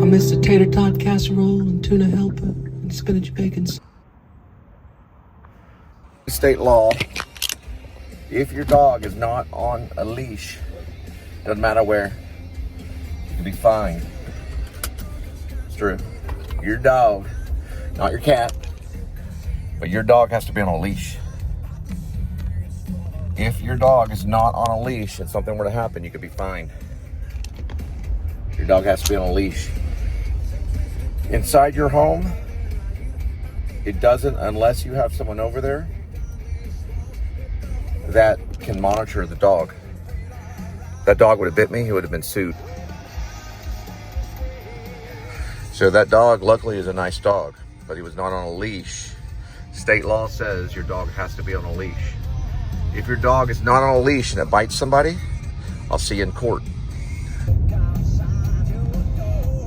miss a tater tot casserole and tuna helper and spinach bacon. State law, if your dog is not on a leash, doesn't matter where, you can be fined. It's true. Your dog, not your cat, but your dog has to be on a leash. If your dog is not on a leash and something were to happen, you could be fined. Your dog has to be on a leash. Inside your home, it doesn't, unless you have someone over there that can monitor the dog. That dog would have bit me, he would have been sued. So that dog, luckily, is a nice dog, but he was not on a leash. State law says your dog has to be on a leash. If your dog is not on a leash and it bites somebody, I'll see you in court.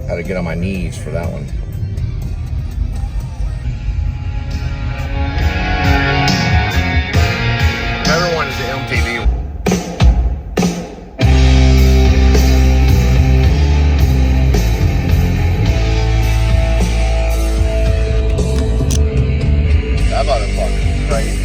Had to get on my knees for that one. Everyone is the MTV. That motherfucker's crazy.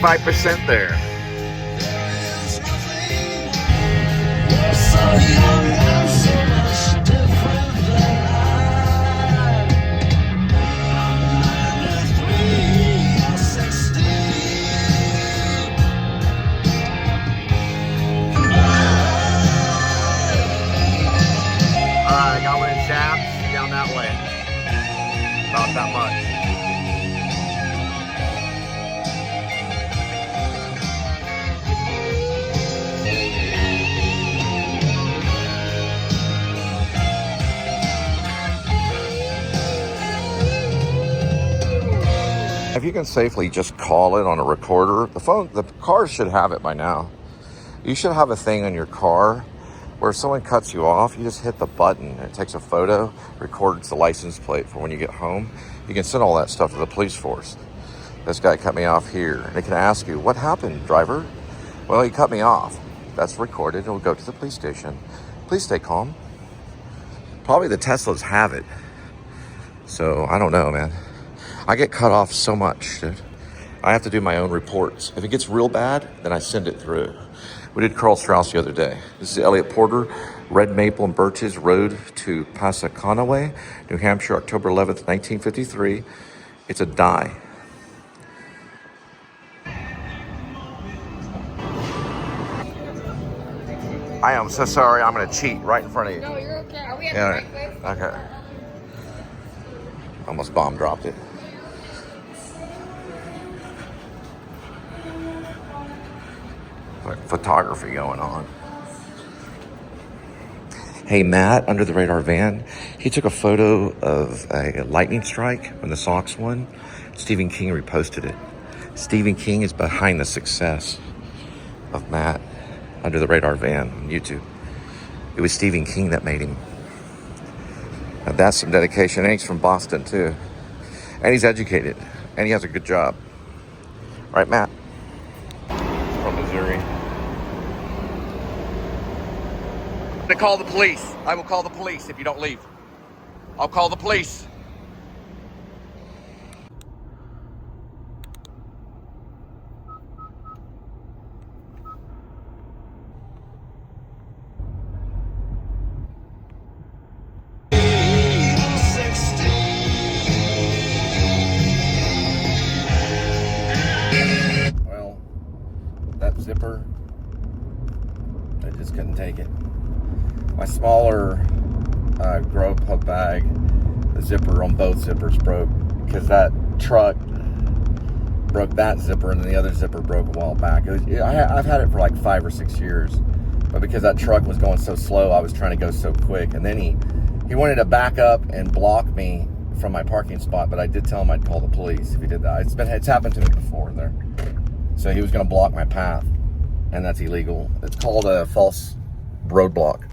%, there. Alright, got one in Zaap, down that way. About that much. If you can safely just call it on a recorder, the car should have it by now. You should have a thing on your car where if someone cuts you off, you just hit the button. It takes a photo, records the license plate for when you get home. You can send all that stuff to the police force. This guy cut me off here. And they can ask you, what happened, driver? Well, he cut me off. That's recorded. It'll go to the police station. Please stay calm. Probably the Teslas have it. So, I don't know, man. I get cut off so much, dude. I have to do my own reports. If it gets real bad, then I send it through. We did Carl Strauss the other day. This is Elliot Porter, Red Maple and Birches Road to Passaconaway, New Hampshire, October 11th, 1953. It's a die. I am so sorry. I'm going to cheat right in front of you. No, you're okay. Are we at the right place? Okay. Almost bomb dropped it. Like photography going on. Hey, Matt, under the radar van, he took a photo of a lightning strike when the Sox won. Stephen King reposted it. Stephen King is behind the success of Matt under the radar van on YouTube. It was Stephen King that made him. Now that's some dedication. And he's from Boston too. And he's educated. And he has a good job. Right, Matt? From Missouri. I'm gonna call the police. I will call the police if you don't leave. I'll call the police. Well, that zipper, I just couldn't take it. My smaller grow pub bag, the zipper on both zippers broke because that truck broke that zipper and then the other zipper broke a while back. I've had it for like 5 or 6 years, but because that truck was going so slow, I was trying to go so quick. And then he wanted to back up and block me from my parking spot, but I did tell him I'd call the police if he did that. It's happened to me before there. So he was going to block my path, and that's illegal. It's called a false roadblock.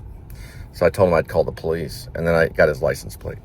So I told him I'd call the police, and then I got his license plate.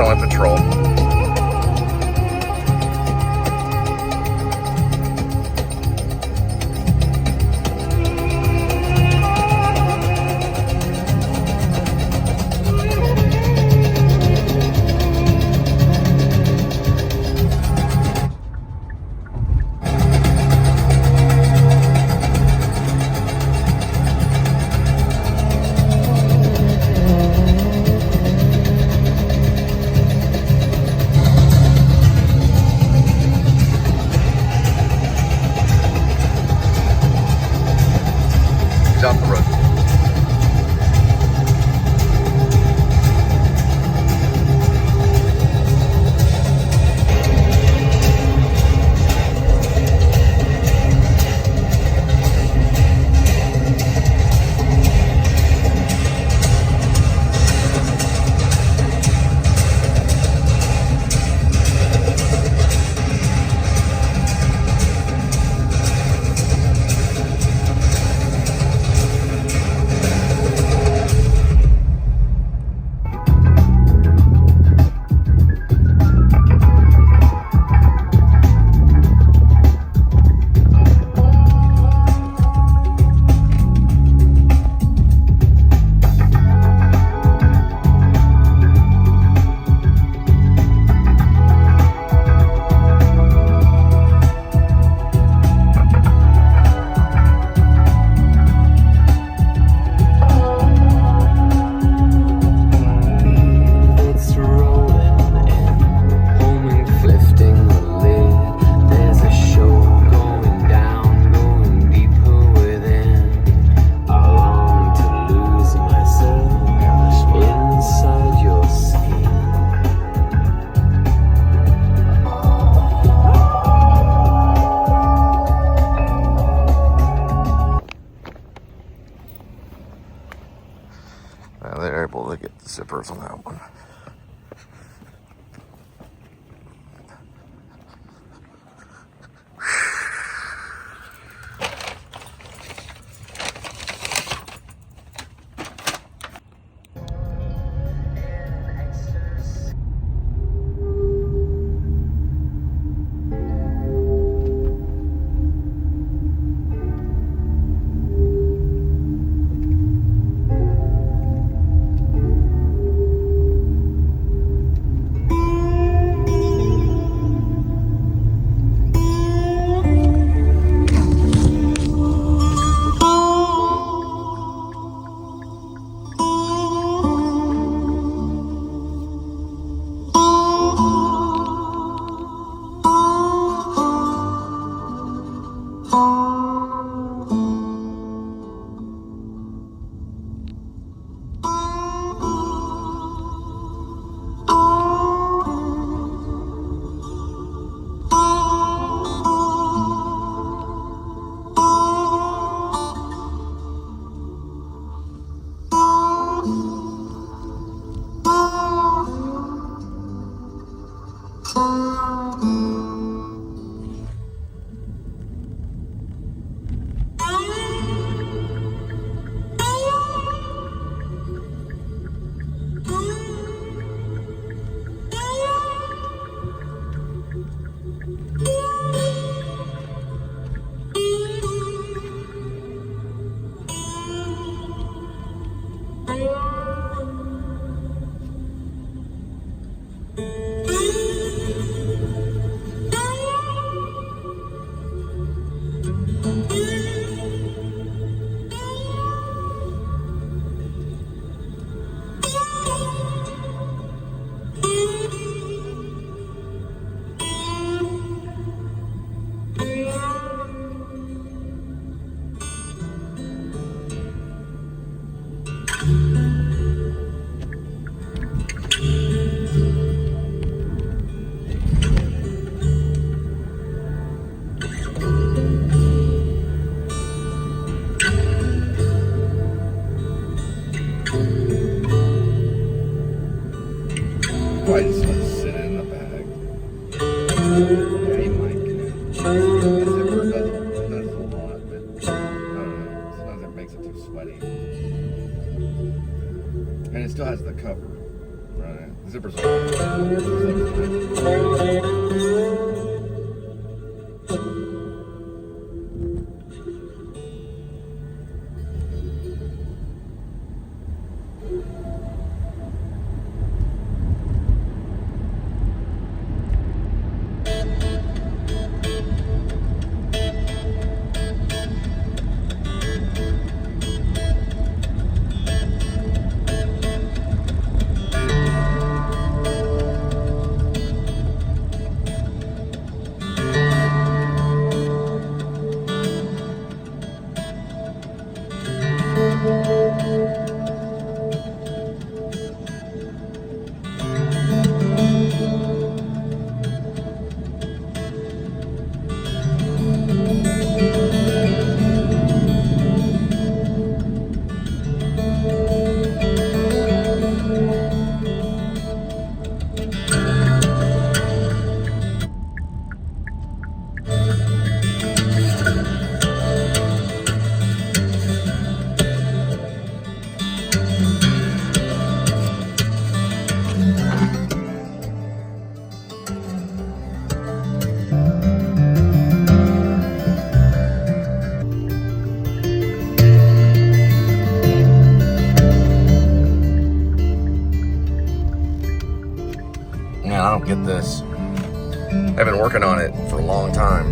On patrol. Off the road. zippers on that one. Probably just let it sit in the bag. Yeah, you might can. The zipper does a lot, but I don't know. Sometimes it makes it too sweaty. And it still has the cover, right? The zipper's Man, I don't get this. I've been working on it for a long time.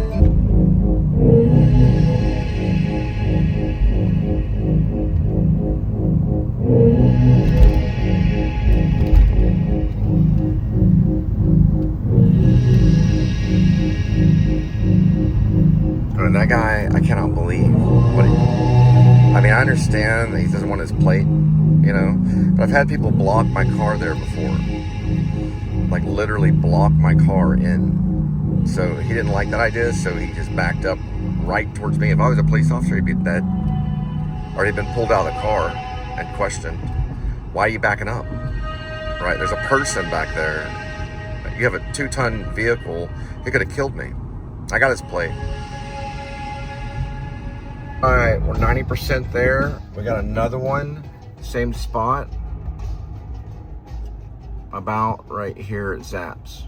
And that guy, I cannot believe what I mean, I understand that he doesn't want his plate, you know, but I've had people block my car there before. Like literally block my car in. So he didn't like that idea, so he just backed up right towards me. If I was a police officer, he'd be dead. Or he'd been pulled out of the car and questioned, why are you backing up? right? There's a person back there. You have a 2-ton vehicle. He could have killed me. I got his plate. All right, we're 90% there. We got another one, same spot. About right here at Zaap's.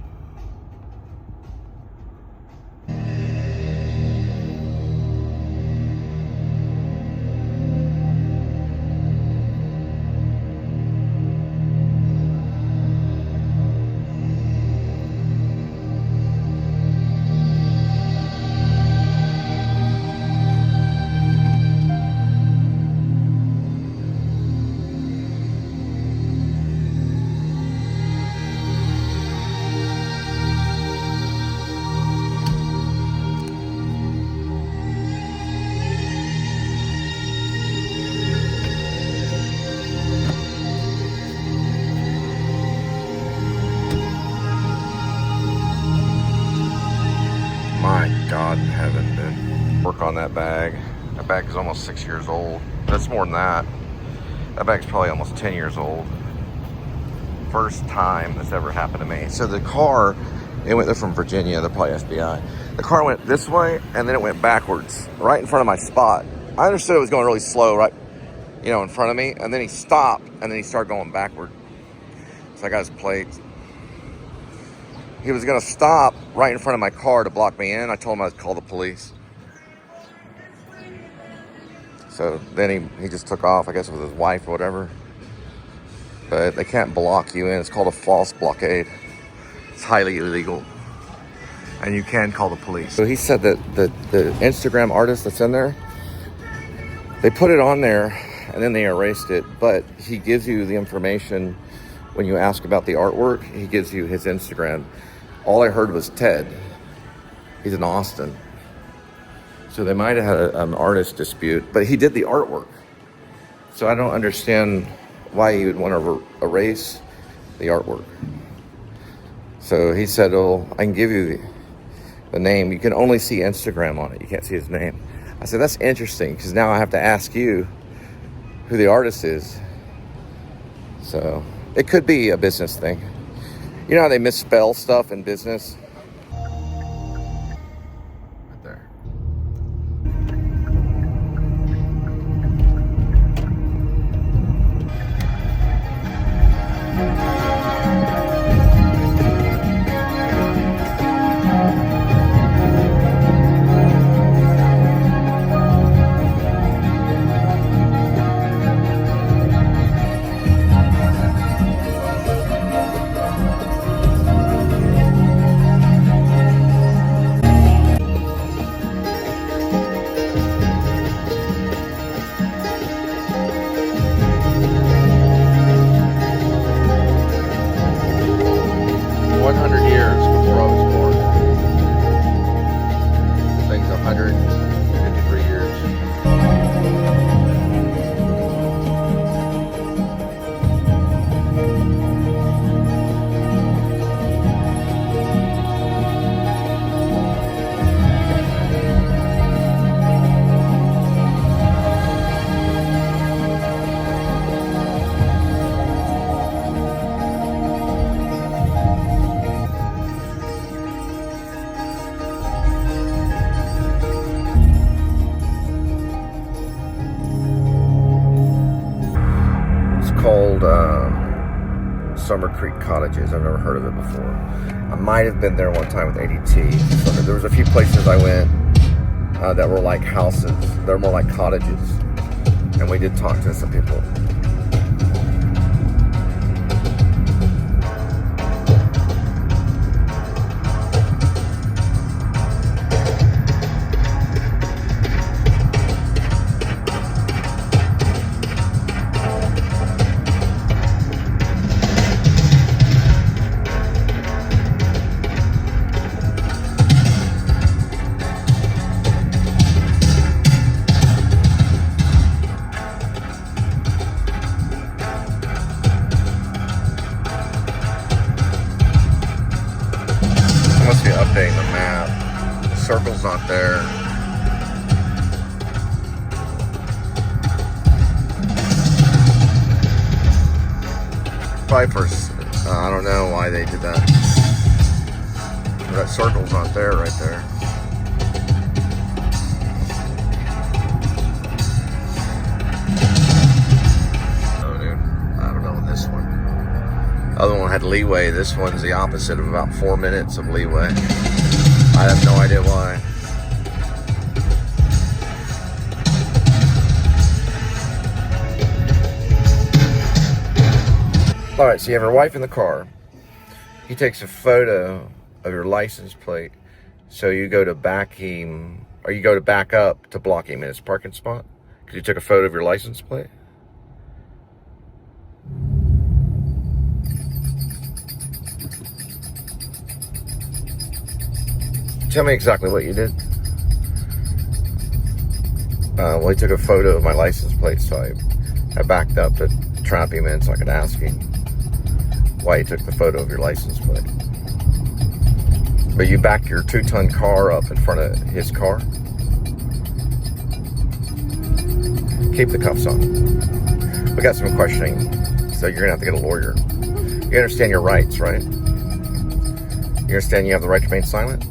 My God in heaven, dude. Work on that bag. That bag is almost 6 years old. That's more than that. That bag's probably almost 10 years old. First time that's ever happened to me. So the car, it went there from Virginia, they're probably FBI. The car went this way and then it went backwards, right in front of my spot. I understood it was going really slow, right, you know, in front of me. And then he stopped and then he started going backward. So I got his plates. He was gonna stop right in front of my car to block me in. I told him I'd call the police. So then he just took off, I guess with his wife or whatever. But they can't block you in. It's called a false blockade. It's highly illegal. And you can call the police. So he said that the Instagram artist that's in there, they put it on there and then they erased it. But he gives you the information when you ask about the artwork. He gives you his Instagram. All I heard was Ted. He's in Austin. So they might have had an artist dispute, but he did the artwork. So I don't understand why you would want to erase the artwork. So he said, oh, I can give you the name. You can only see Instagram on it. You can't see his name. I said, that's interesting, because now I have to ask you who the artist is. So it could be a business thing. You know how they misspell stuff in business? Right there. Called Summer Creek Cottages. I've never heard of it before. I might have been there one time with ADT. So there was a few places I went that were like houses. They're more like cottages. And we did talk to some people. Updating the map. The circle's not there. Probably for I don't know why they did that. That circle's not there right there. Oh, dude. I don't know this one. Other one had leeway. This one's the opposite of about 4 minutes of leeway. I have no idea why. Alright, so you have your wife in the car. He takes a photo of your license plate. So you go to back him, or you go to back up to block him in his parking spot because you took a photo of your license plate. Tell me exactly what you did. Well, he took a photo of my license plate, so I backed up to trap him in so I could ask him why he took the photo of your license plate. But you backed your 2-ton car up in front of his car. Keep the cuffs on. We got some questioning, so you're gonna have to get a lawyer. You understand your rights, right? You understand you have the right to remain silent?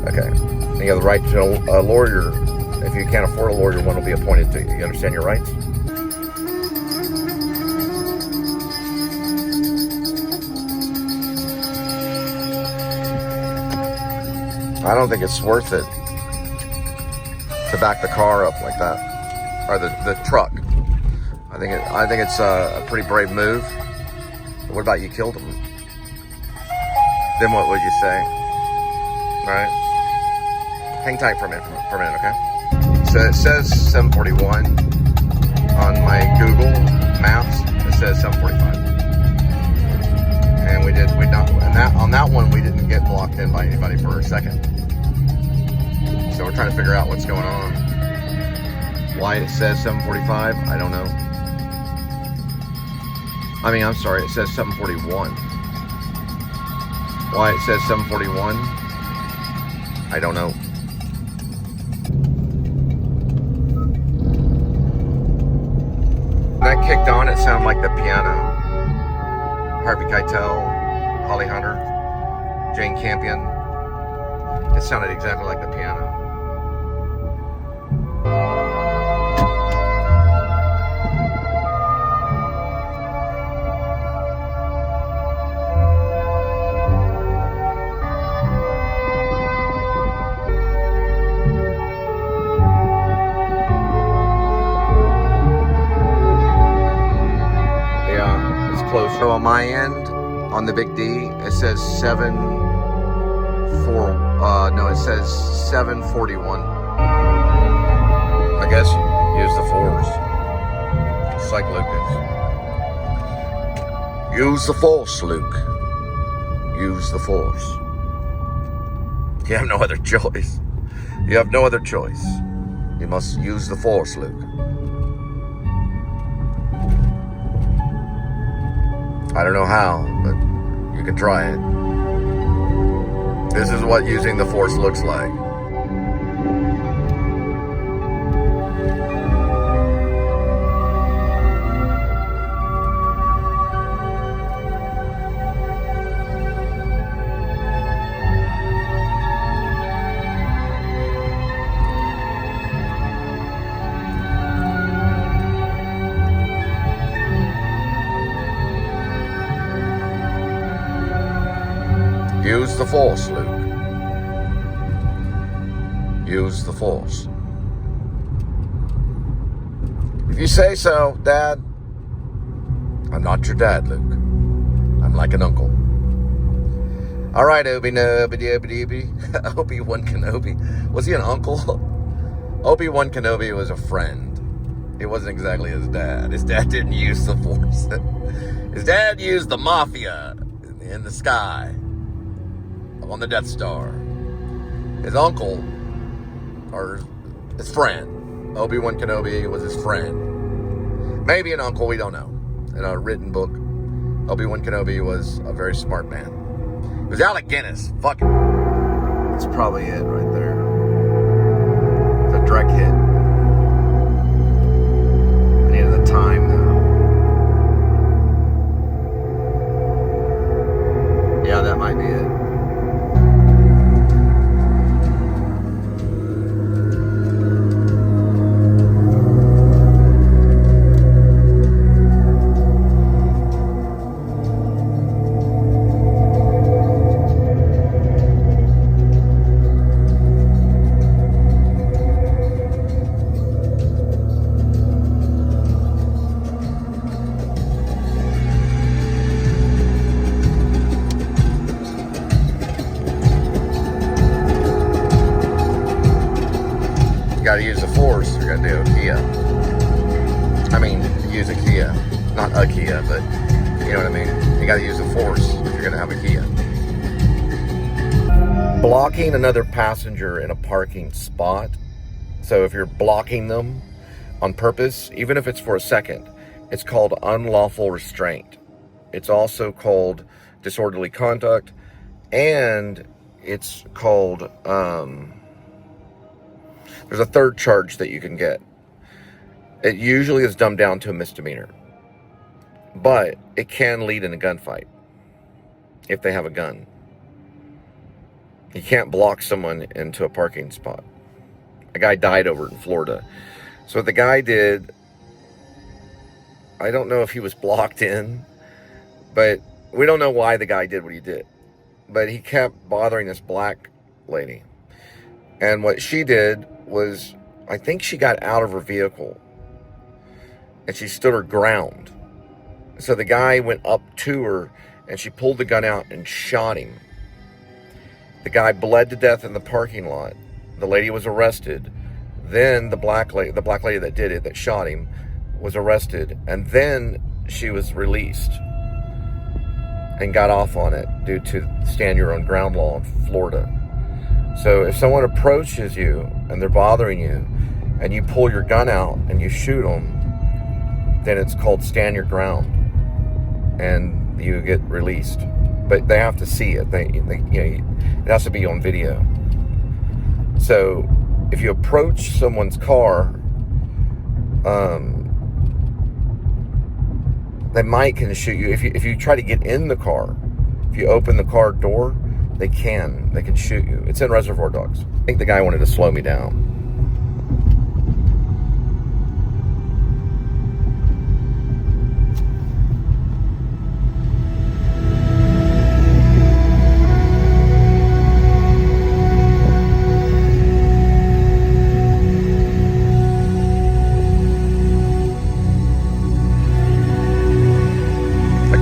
Okay. And you have the right to a lawyer. If you can't afford a lawyer, one will be appointed to you. You understand your rights? I don't think it's worth it to back the car up like that, or the truck. I think it's a pretty brave move. But what about you killed him? Then what would you say? All right. Hang tight for a minute, okay? So it says 7:41 on my Google Maps. It says 7:45, and on that one we didn't get blocked in by anybody for a second. So we're trying to figure out what's going on. Why it says 7:45, I don't know. I mean, I'm sorry, it says 7:41. Why it says 7:41, I don't know. When that kicked on, it sounded like the piano. Harvey Keitel, Holly Hunter, Jane Campion. It sounded exactly like the piano. So on my end, on the big D, it says 7:41. I guess use the 4s. It's like Luke is. Use the force, Luke. Use the force. You have no other choice. You have no other choice. You must use the force, Luke. I don't know how, but you can try it. This is what using the force looks like. Use the force, Luke. Use the force. If you say so, Dad. I'm not your dad, Luke. I'm like an uncle. All right, Obi-Wan Kenobi. Was he an uncle? Obi-Wan Kenobi was a friend. He wasn't exactly his dad. His dad didn't use the force. His dad used the mafia in the sky. On the Death Star. His uncle, or his friend, Obi-Wan Kenobi was his friend. Maybe an uncle, we don't know. In a written book, Obi-Wan Kenobi was a very smart man. He was Alec Guinness. Fuck it. That's probably it right there. It's a direct hit. I needed the time though. do a Kia. I mean, use a Kia. Not a Kia, but you know what I mean. You got to use the force if you're going to have a Kia. Blocking another passenger in a parking spot. So if you're blocking them on purpose, even if it's for a second, it's called unlawful restraint. It's also called disorderly conduct, and it's called, there's a third charge that you can get. It usually is dumbed down to a misdemeanor, but it can lead in a gunfight if they have a gun. You can't block someone into a parking spot. A guy died over it in Florida. So what the guy did, I don't know if he was blocked in, but we don't know why the guy did what he did. But he kept bothering this black lady. And what she did was, I think she got out of her vehicle and she stood her ground. So the guy went up to her and she pulled the gun out and shot him. The guy bled to death in the parking lot. The lady was arrested. Then the black lady that did it, that shot him, was arrested. And then she was released and got off on it due to stand your own ground law in Florida. So if someone approaches you and they're bothering you and you pull your gun out and you shoot them, then it's called stand your ground and you get released. But they have to see it. It has to be on video. So if you approach someone's car, they might can shoot you. If you try to get in the car, if you open the car door, they can shoot you. It's in Reservoir Dogs. I think the guy wanted to slow me down.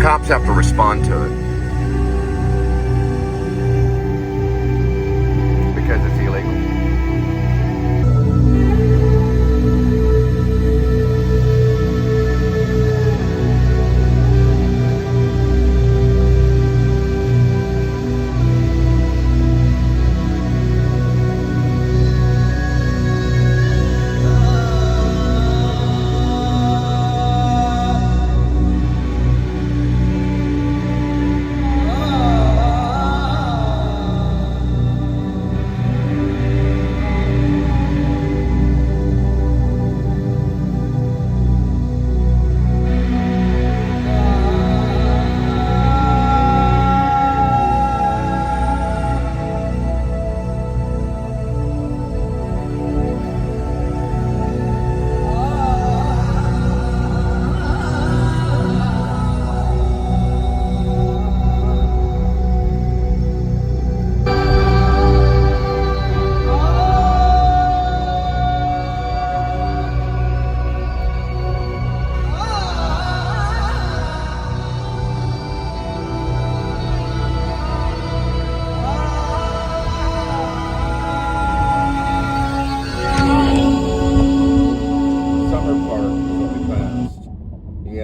Cops have to respond to it because it's illegal.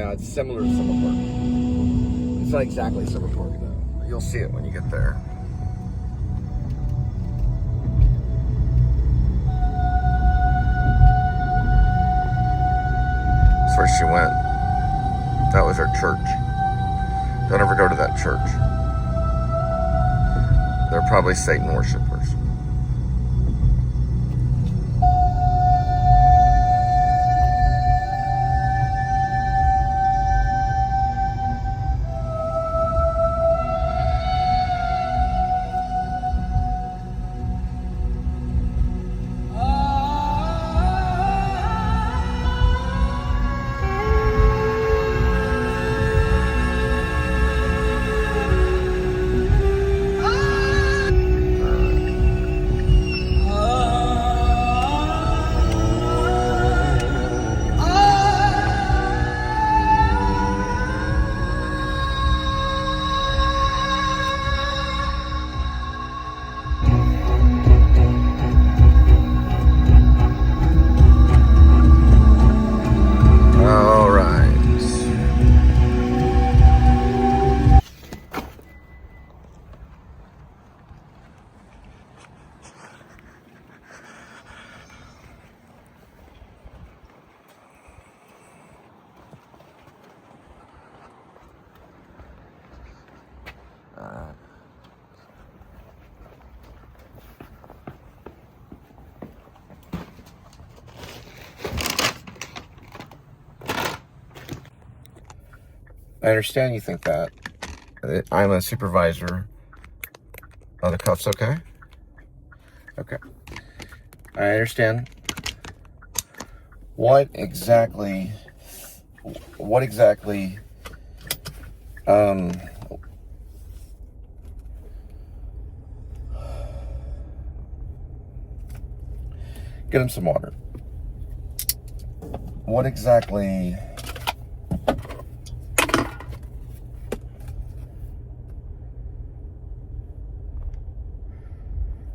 It's similar to Summer Park. It's not exactly Summer Park though. You'll see it when you get there. That's where she went. That was her church. Don't ever go to that church. They're probably Satan worshipers. I understand you think that. I'm a supervisor. Are the cuffs okay? Okay. I understand. What exactly, get him some water. What exactly,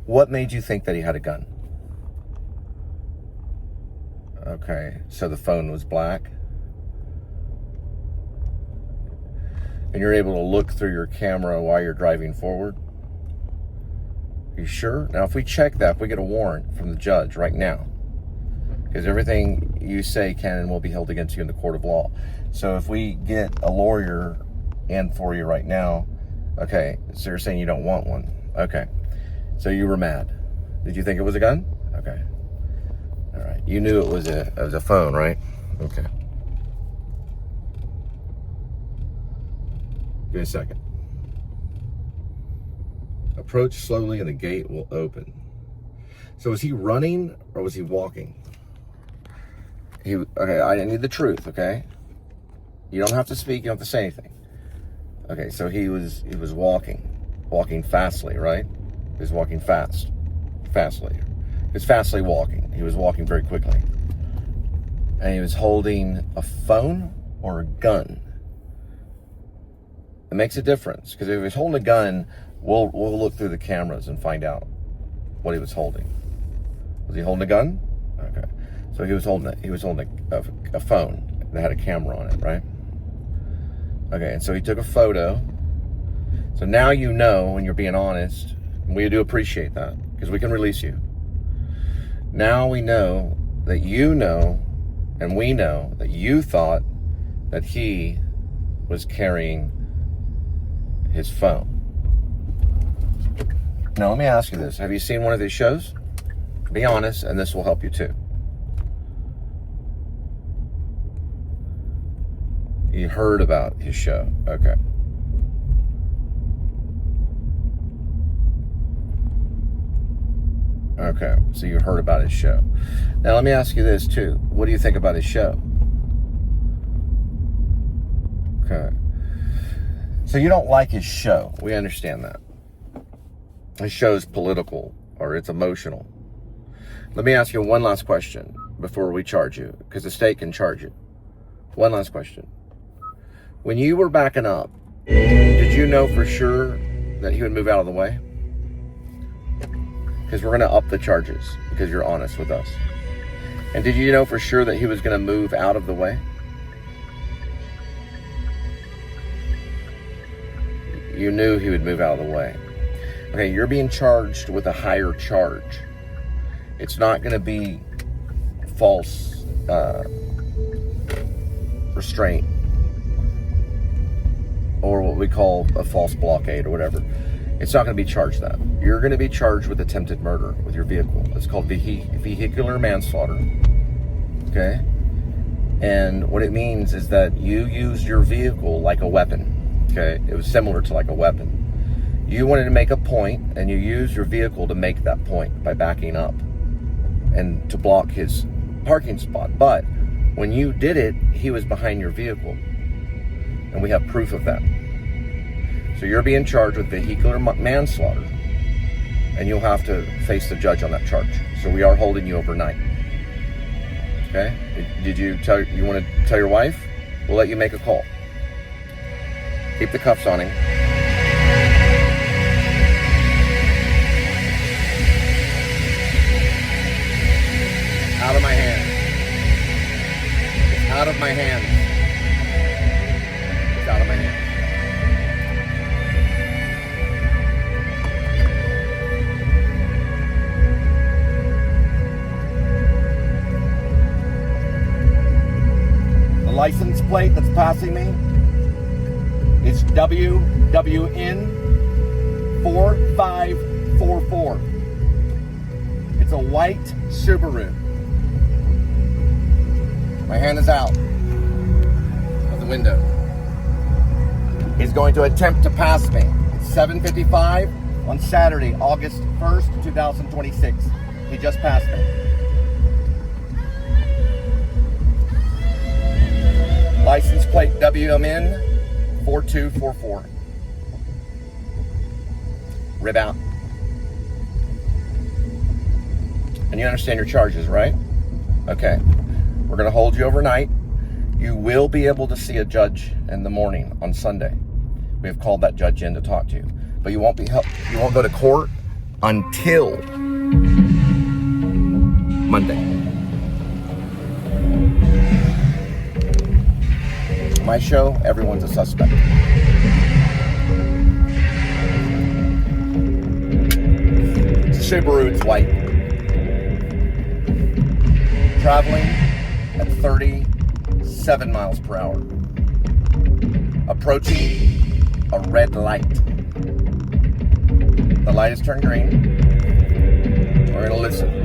what made you think that he had a gun? Okay, so the phone was black. And you're able to look through your camera while you're driving forward? You sure? Now, if we check that, if we get a warrant from the judge right now, because everything you say can and will be held against you in the court of law. So if we get a lawyer in for you right now, okay, so you're saying you don't want one. Okay, so you were mad. Did you think it was a gun? Okay. All right, you knew it was a phone, right? Okay. Give me a second. Approach slowly and the gate will open. So was he running or was he walking? Okay, I need the truth, okay? You don't have to speak, you don't have to say anything. Okay, so he was walking fastly, right? He was walking fastly. He was fastly walking. He was walking very quickly. And he was holding a phone or a gun. It makes a difference, because if he was holding a gun, we'll look through the cameras and find out what he was holding. Was he holding a gun? Okay. So he was holding a phone that had a camera on it, right? Okay, and so he took a photo. So now you know, when you're being honest, and we do appreciate that, because we can release you. Now we know that you know, and we know that you thought that he was carrying his phone. Now let me ask you this. Have you seen one of these shows? Be honest, and this will help you too. You heard about his show. Okay. Okay, so you heard about his show. Now let me ask you this too. What do you think about his show? Okay. So you don't like his show. We understand that. His show is political or it's emotional. Let me ask you one last question before we charge you, because the state can charge you. One last question. When you were backing up, did you know for sure that he would move out of the way? Because we're going to up the charges because you're honest with us. And did you know for sure that he was going to move out of the way? You knew he would move out of the way. Okay, you're being charged with a higher charge. It's not going to be false restraint or what we call a false blockade or whatever. It's not going to be charged that. You're going to be charged with attempted murder with your vehicle. It's called vehicular manslaughter. Okay? And what it means is that you used your vehicle like a weapon. Okay? It was similar to like a weapon. You wanted to make a point, and you used your vehicle to make that point by backing up and to block his parking spot. But when you did it, he was behind your vehicle. And we have proof of that. So you're being charged with vehicular manslaughter, and you'll have to face the judge on that charge. So we are holding you overnight. Okay? Did you want to tell your wife? We'll let you make a call. Keep the cuffs on him. Out of my hand. It's out of my hand. It's out of my hand. The license plate that's passing me is WWN 4544. It's a white Subaru. My hand is out of the window. He's going to attempt to pass me. It's 7:55 on Saturday, August 1st, 2026. He just passed me. License plate WMN 4244. Rib out. And you understand your charges, right? Okay. We're going to hold you overnight. You will be able to see a judge in the morning on Sunday. We have called that judge in to talk to you. But you won't go to court until Monday. My show, everyone's a suspect. Subaru, it's white. Traveling at 37 miles per hour. Approaching a red light. The light has turned green. We're going to listen.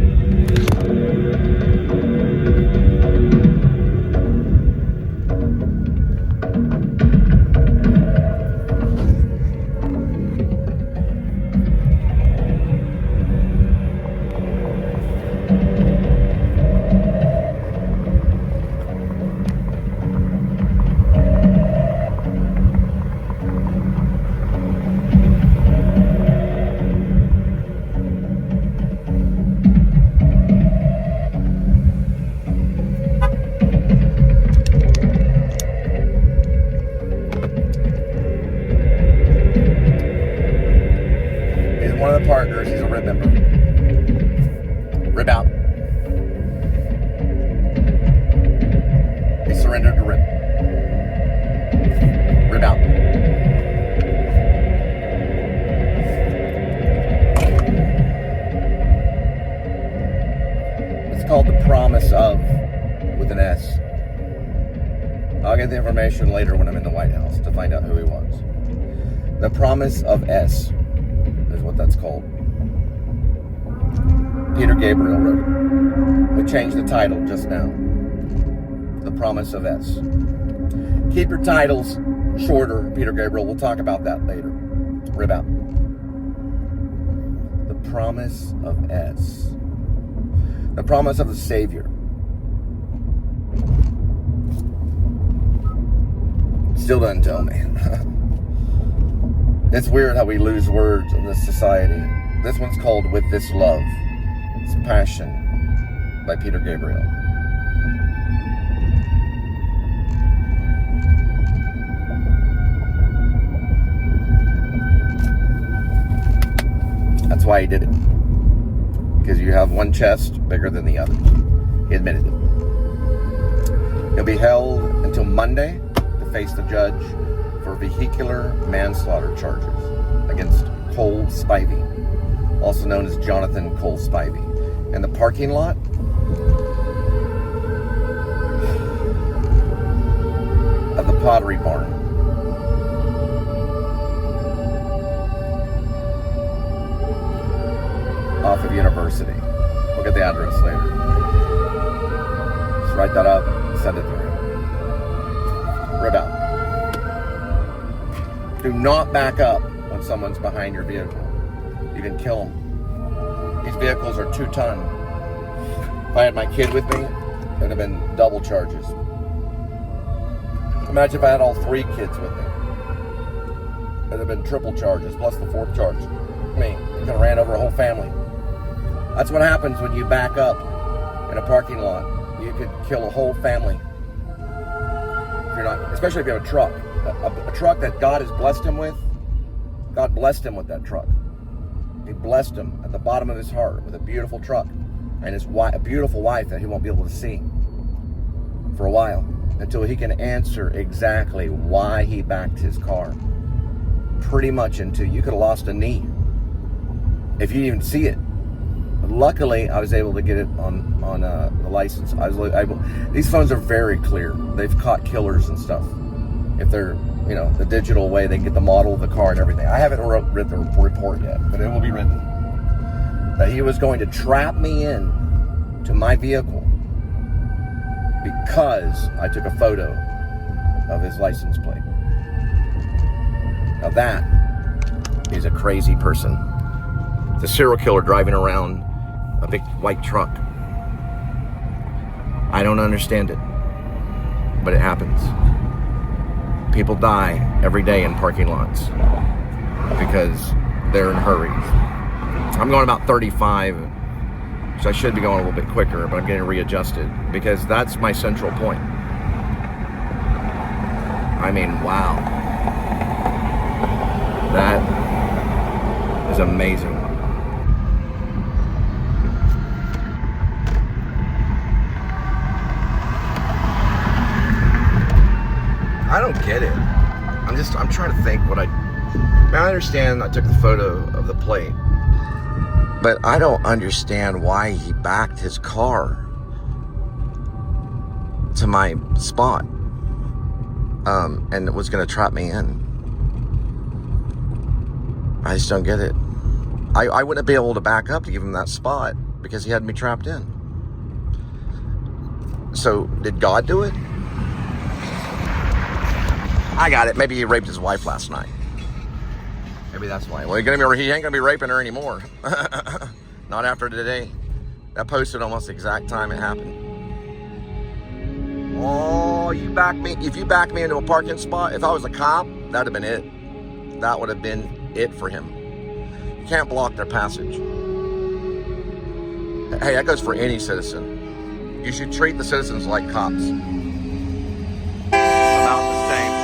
One of the partners, he's a rib member. Rib out. He surrendered to rib. Rib out. It's called the promise of, with an S. I'll get the information later when I'm in the White House to find out who he was. The promise of S is what that's called. Peter Gabriel wrote it. We changed the title just now. The Promise of S. Keep your titles shorter, Peter Gabriel. We'll talk about that later. Rib out. The Promise of S. The promise of the Savior. Still doesn't tell me. It's weird how we lose words in this society. This one's called With This Love. It's Passion by Peter Gabriel. That's why he did it. Because you have one chest bigger than the other. He admitted it. He'll be held until Monday to face the judge for vehicular manslaughter charges against Cole Spivey, also known as Jonathan Cole Spivey, in the parking lot of the Pottery Barn. Off of University. We'll get the address later. Just write that up and send it to him. Rib out. Do not back up when someone's behind your vehicle. You can kill them. These vehicles are 2 ton. If I had my kid with me, it would have been double charges. Imagine if I had all 3 kids with me. It would have been triple charges, plus the 4th charge. I mean, you could have ran over a whole family. That's what happens when you back up in a parking lot. You could kill a whole family. If you're not, especially if you have a truck. A truck that God has blessed him with. God blessed him with that truck. He blessed him at the bottom of his heart with a beautiful truck and a beautiful wife that he won't be able to see for a while until he can answer exactly why he backed his car. Pretty much until you could have lost a knee if you didn't even see it. But luckily, I was able to get it on the license. I was able. These phones are very clear. They've caught killers and stuff. If they're, the digital way, they can get the model of the car and everything. I haven't read the report yet, but it will be written. That he was going to trap me in to my vehicle because I took a photo of his license plate. Now that is a crazy person. It's a serial killer driving around a big white truck. I don't understand it, but it happens. People die every day in parking lots because they're in hurries. I'm going about 35, so I should be going a little bit quicker, but I'm getting readjusted because that's my central point. I mean, wow. That is amazing. I don't get it. I'm trying to think what I understand I took the photo of the plate, but I don't understand why he backed his car to my spot, and was going to trap me in. I just don't get it. I wouldn't be able to back up to give him that spot because he had me trapped in. So, did God do it? I got it. Maybe he raped his wife last night. Maybe that's why. Well, he ain't gonna be raping her anymore. Not after today. That posted almost the exact time it happened. Oh, you backed me. If you backed me into a parking spot, if I was a cop, that'd have been it. That would have been it for him. You can't block their passage. Hey, that goes for any citizen. You should treat the citizens like cops. About the same.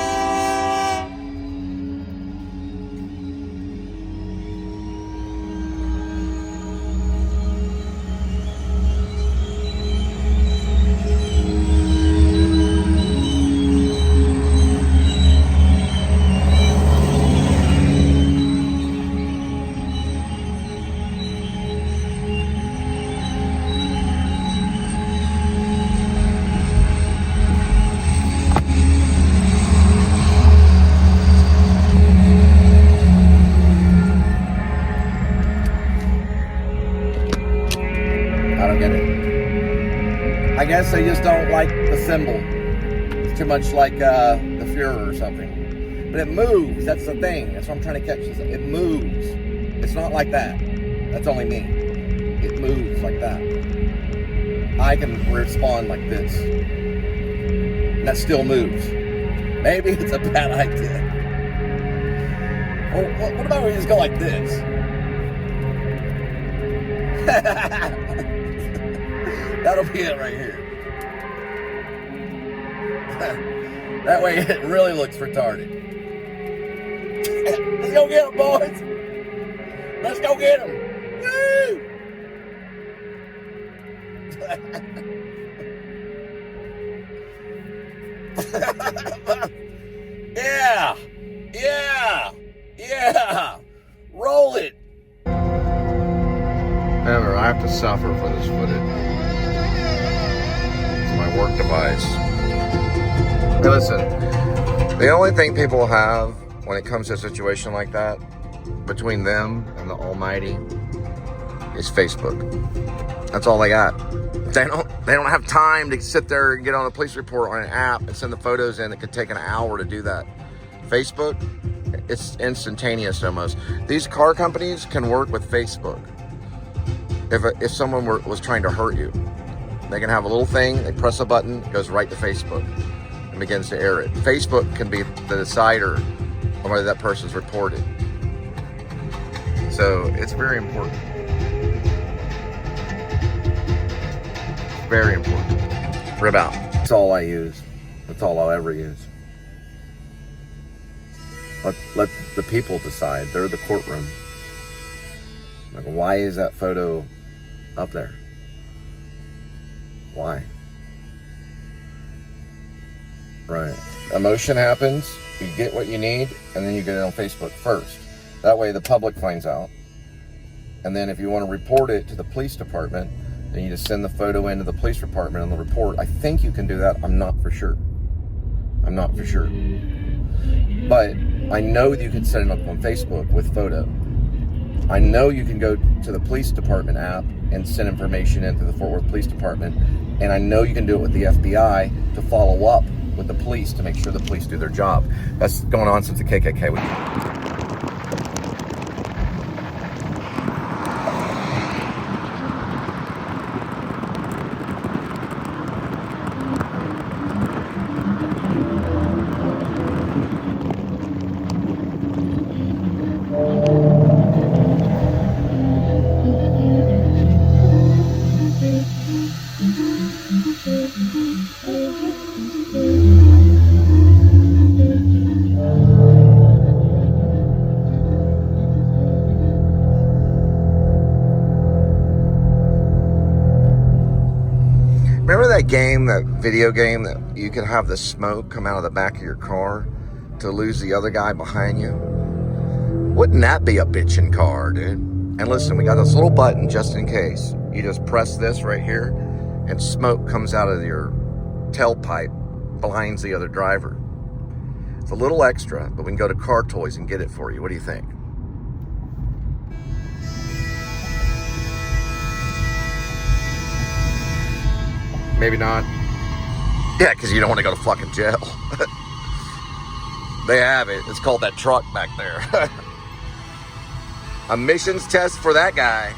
I guess they just don't like the symbol. It's too much like the Fuhrer or something. But it moves. That's the thing. That's what I'm trying to catch. It moves. It's not like that. That's only me. It moves like that. I can respond like this. And that still moves. Maybe it's a bad idea. Well, what about we just go like this? That'll be it right here. That way it really looks retarded. Let's go get them, boys. Let's go get them. Woo! Yeah. Yeah. Yeah. Roll it. Remember, I have to suffer for this footage. It's my work device. Hey, listen, the only thing people have when it comes to a situation like that, between them and the Almighty, is Facebook. That's all they got. They don't have time to sit there and get on a police report on an app and send the photos in. It could take an hour to do that. Facebook, it's instantaneous almost. These car companies can work with Facebook. If someone was trying to hurt you, they can have a little thing, they press a button, it goes right to Facebook and begins to air it. Facebook can be the decider on whether that person's reported. So it's very important. Very important. Rib out. That's all I use. That's all I'll ever use. Let the people decide. They're the courtroom. Like, why is that photo up there? Why? Right. Emotion happens, you get what you need, and then you get it on Facebook first. That way the public finds out. And then if you want to report it to the police department, then you just send the photo into the police department on the report. I think you can do that. I'm not for sure. But I know that you can set it up on Facebook with photo. I know you can go to the police department app and send information into the Fort Worth Police Department. And I know you can do it with the FBI to follow up with the police to make sure the police do their job. That's going on since the KKK was. Remember that game, that video game, that you could have the smoke come out of the back of your car to lose the other guy behind you? Wouldn't that be a bitchin' car, dude? And listen, we got this little button just in case. You just press this right here, and smoke comes out of your tailpipe, blinds the other driver. It's a little extra, but we can go to Car Toys and get it for you. What do you think? Maybe not. Yeah, because you don't want to go to fucking jail. They have it. It's called that truck back there. Emissions test for that guy.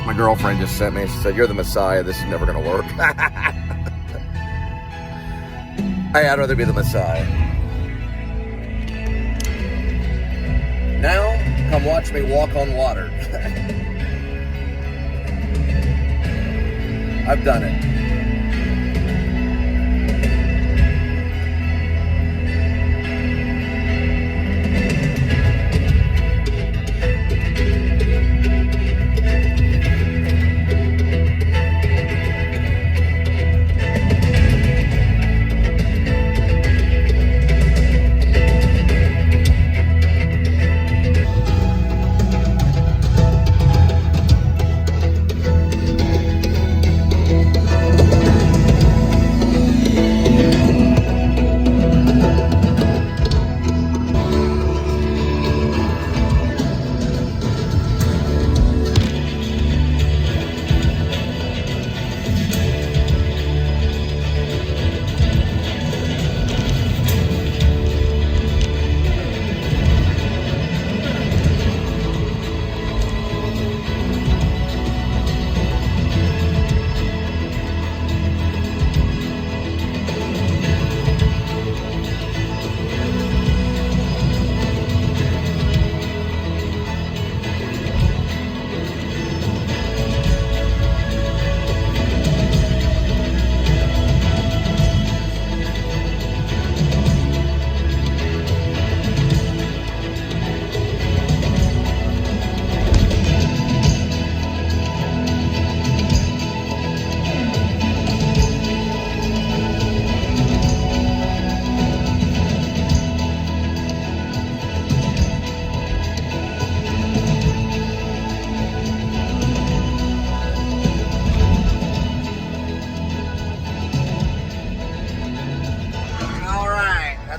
My girlfriend just sent me. She said, "You're the Messiah. This is never going to work." Hey, I'd rather be the Messiah. Now, come watch me walk on water. I've done it.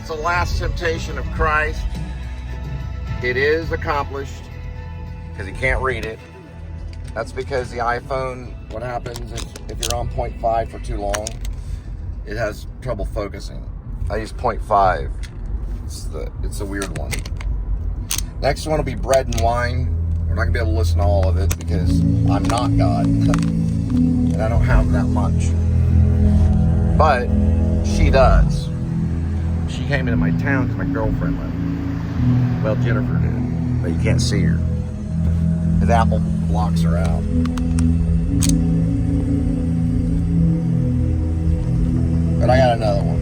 That's the last temptation of Christ. It is accomplished because he can't read it. That's because the iPhone, what happens is if you're on 0.5 for too long, it has trouble focusing. I use 0.5. It's a weird one. Next one will be bread and wine. We're not gonna be able to listen to all of it because I'm not God and I don't have that much. But she does. She came into my town because my girlfriend lived. Well, Jennifer did, but you can't see her. His Apple blocks her out. But I got another one.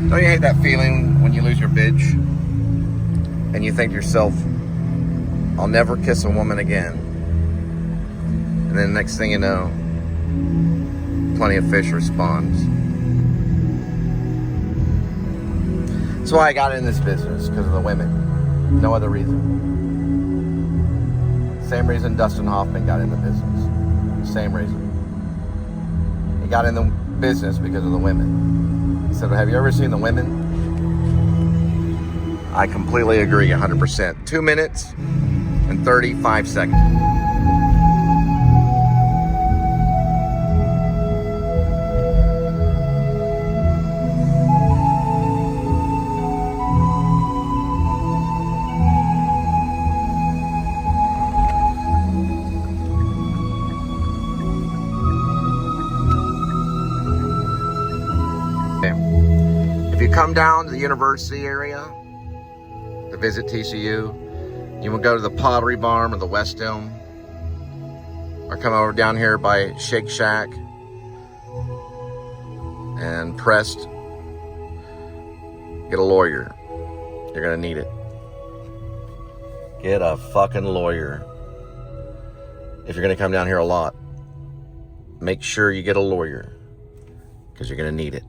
Don't you hate that feeling when you lose your bitch and you think to yourself, I'll never kiss a woman again? And then the next thing you know, Plenty of Fish responds. That's why I got in this business, because of the women. No other reason. Same reason Dustin Hoffman got in the business. Same reason. He got in the business because of the women. He said, have you ever seen the women? I completely agree, 100%. 2 minutes and 35 seconds. come down to the university area to visit TCU, you will go to the Pottery Barn or the West Elm, or come over down here by Shake Shack and Pressed. Get a lawyer. You're gonna need it. Get a fucking lawyer. If you're gonna come down here a lot, make sure you get a lawyer, because you're gonna need it.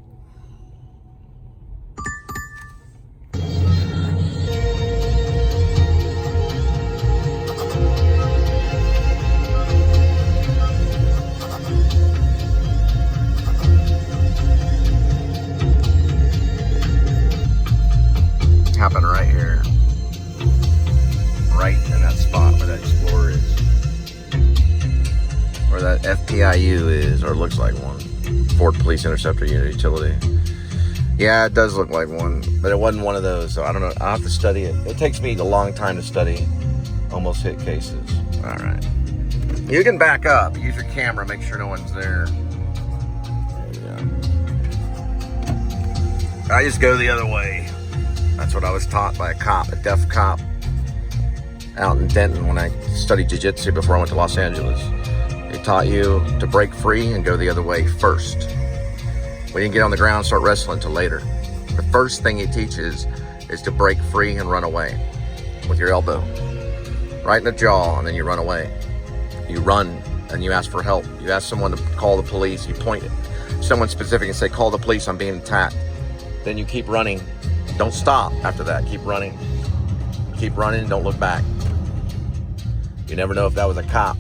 Happened right here. Right in that spot where that Explorer is. Or that FPIU is, or looks like one. Ford Police Interceptor Unit Utility. Yeah, it does look like one, but it wasn't one of those, so I don't know. I'll have to study it. It takes me a long time to study almost hit cases. Alright. You can back up. Use your camera, make sure no one's there. Yeah. I just go the other way. That's what I was taught by a cop, a deaf cop, out in Denton when I studied jiu-jitsu before I went to Los Angeles. They taught you to break free and go the other way first. We didn't get on the ground and start wrestling until later. The first thing he teaches is to break free and run away with your elbow. Right in the jaw, and then you run away. You run and you ask for help. You ask someone to call the police. You point at someone specific and say, call the police, I'm being attacked. Then you keep running. Don't stop after that. Keep running. Keep running. Don't look back. You never know if that was a cop.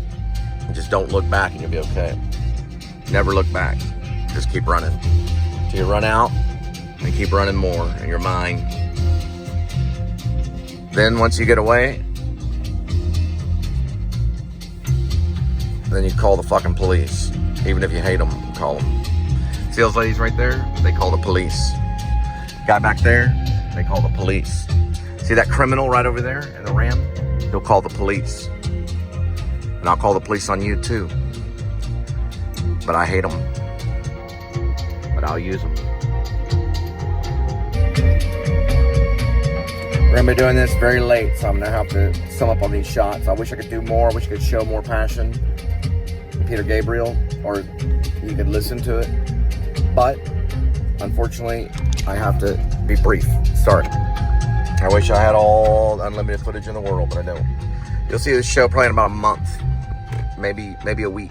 Just don't look back and you'll be okay. Never look back. Just keep running. Till you run out and keep running more in your mind. Then once you get away, then you call the fucking police. Even if you hate them, call them. See those ladies right there? They call the police. Guy back there, they call the police. See that criminal right over there in the Ram? He'll call the police. And I'll call the police on you too. But I hate them. But I'll use them. We're gonna be doing this very late, so I'm gonna have to sum up on these shots. I wish I could do more. I wish I could show more passion. Peter Gabriel, or you could listen to it. But unfortunately, I have to be brief. Sorry. I wish I had all the unlimited footage in the world, but I don't. You'll see this show probably in about a month, maybe a week.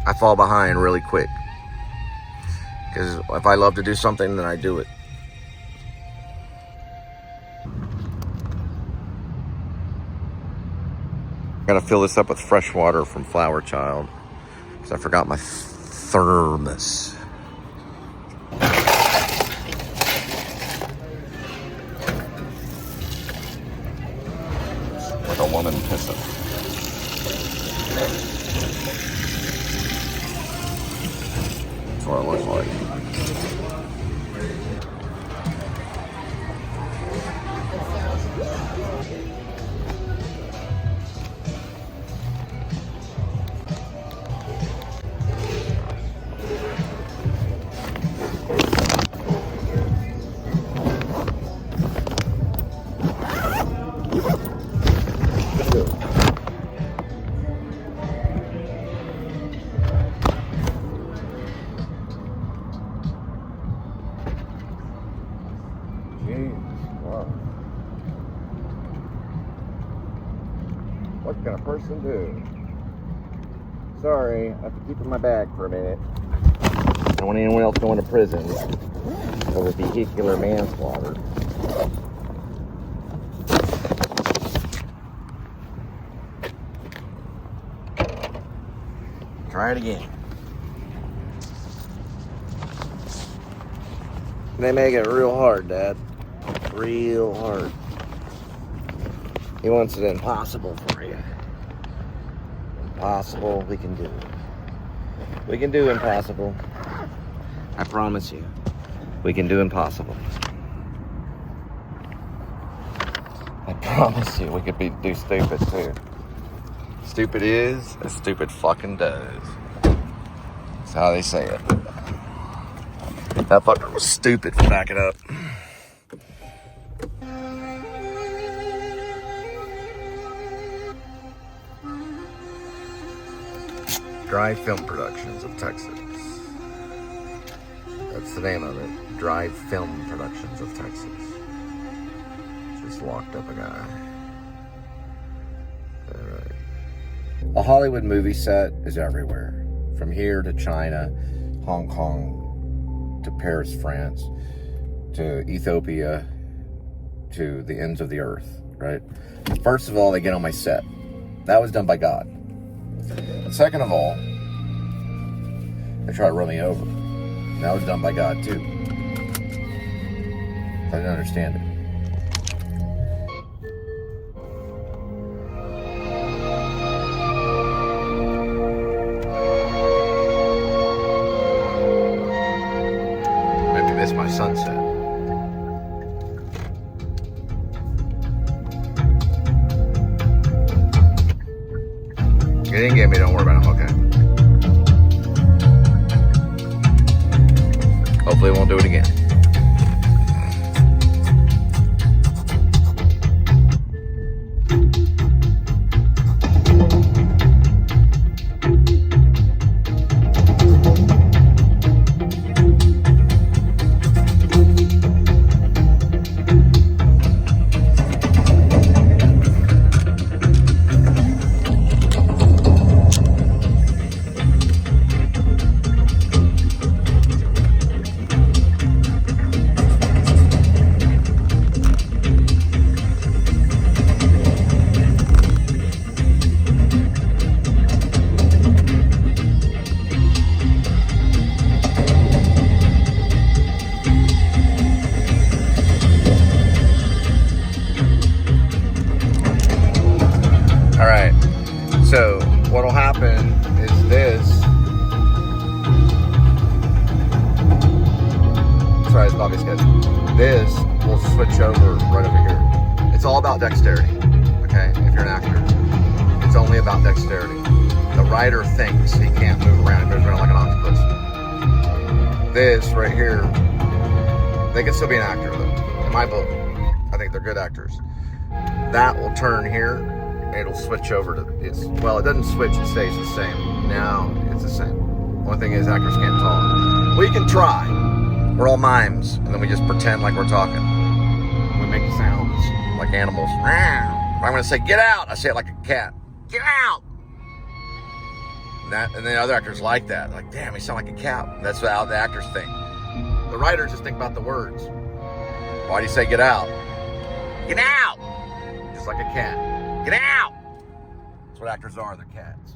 I fall behind really quick, because if I love to do something, then I do it. I'm gonna fill this up with fresh water from Flower Child, because I forgot my thermos. Like a woman pissing. That's what it looks like. What can a person do? Sorry, I have to keep in my bag for a minute. I don't want anyone else going to prison over vehicular manslaughter. Try it again. They make it real hard, Dad. Real hard. He wants it impossible for you. Impossible, we can do it. We can do impossible. I promise you. We can do impossible. I promise you, we could do stupid too. Stupid is as stupid fucking does. That's how they say it. That fucker was stupid for backing up. Drive Film Productions of Texas. That's the name of it. Drive Film Productions of Texas. Just locked up a guy. Alright. A Hollywood movie set is everywhere. From here to China, Hong Kong, to Paris, France, to Ethiopia, to the ends of the earth, right? First of all, they get on my set. That was done by God. Second of all, they try to run me over. And that was done by God too. I didn't understand it. Maybe miss my sunset. You didn't get me, don't worry about it, okay. Hopefully it won't do it again. So what'll happen is this. Sorry, it's Bobby's sketch. This will switch over right over here. It's all about dexterity, okay? If you're an actor, it's only about dexterity. The writer thinks he can't move around. He moves around like an octopus. This right here, they can still be an actor though. In my book, I think they're good actors. That will turn here. It'll switch over to well, it doesn't switch, it stays the same. Now it's the same. Only thing is actors can't talk. We can try. We're all mimes, and then we just pretend like we're talking. We make sounds like animals. I'm gonna say get out. I say it like a cat. Get out. And then other actors like that. Like, damn, he sound like a cat. That's how the actors think. The writers just think about the words. Why do you say get out? Get out. Just like a cat. Get out! That's what actors are, they're cats.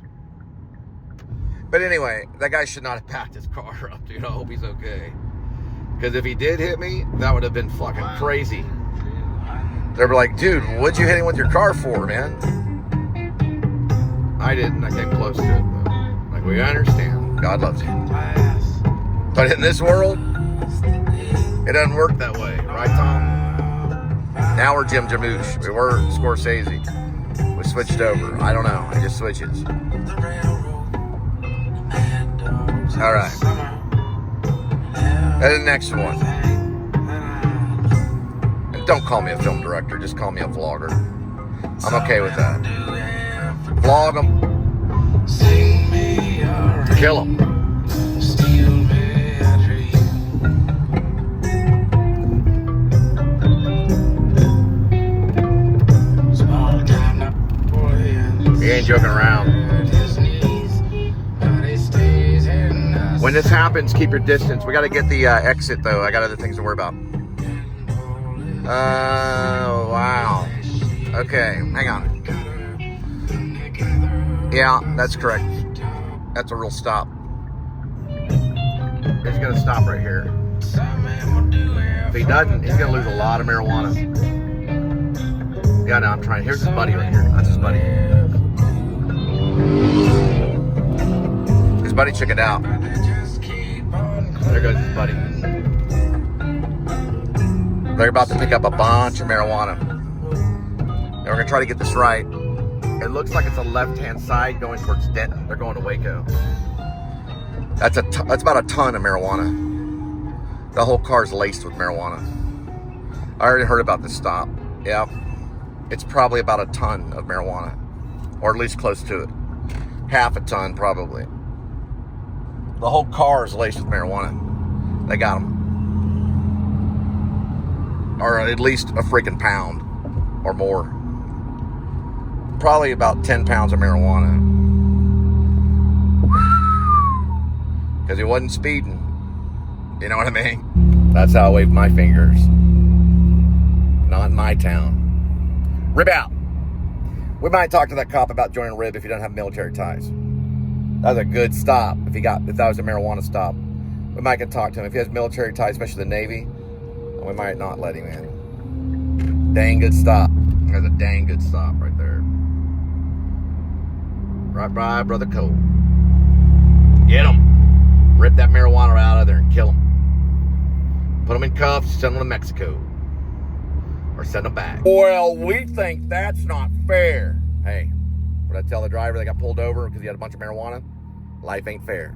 But anyway, that guy should not have packed his car up, dude. I hope he's okay. Because if he did hit me, that would have been fucking crazy. They'd be like, dude, what'd you hit him with your car for, man? I didn't. I came close to it, though. Like, we understand. God loves you. But in this world, it doesn't work that way. Right, Tom? Now we're Jim Jarmusch. We were Scorsese. We switched over. I don't know. It just switches. All right. And the next one. And don't call me a film director. Just call me a vlogger. I'm okay with that. Vlog them. Kill them. He ain't joking around. When this happens, keep your distance. We got to get the exit, though. I got other things to worry about. Oh, wow. Okay, hang on. Yeah, that's correct. That's a real stop. He's going to stop right here. If he doesn't, he's going to lose a lot of marijuana. Yeah, no, I'm trying. Here's his buddy right here. That's his buddy. His buddy chickened out. There goes his buddy. They're about to pick up a bunch of marijuana. And we're gonna try to get this right. It looks like it's a left-hand side going towards Denton. They're going to Waco. That's about a ton of marijuana. The whole car's laced with marijuana. I already heard about this stop. Yeah, it's probably about a ton of marijuana, or at least close to it. Half a ton, probably. The whole car is laced with marijuana. They got them. Or at least a freaking pound or more. Probably about 10 pounds of marijuana. Because he wasn't speeding. You know what I mean? That's how I wave my fingers. Not in my town. Rib out. We might talk to that cop about joining Rib if he doesn't have military ties. That's a good stop if that was a marijuana stop. We might can talk to him. If he has military ties, especially the Navy, we might not let him in. Dang good stop. That's a dang good stop right there. Right by Brother Cole. Get him. Rip that marijuana out of there and kill him. Put him in cuffs, send him to Mexico. Or send him back. Well, we think that's not fair. Hey, what I tell the driver that got pulled over because he had a bunch of marijuana? Life ain't fair.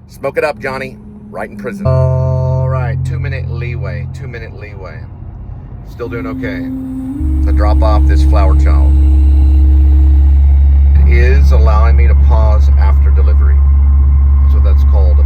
Smoke it up, Johnny. Right in prison. All right, 2 minute leeway. 2 minute leeway. Still doing okay. To drop off this flower child. It is allowing me to pause after delivery. That's what that's called.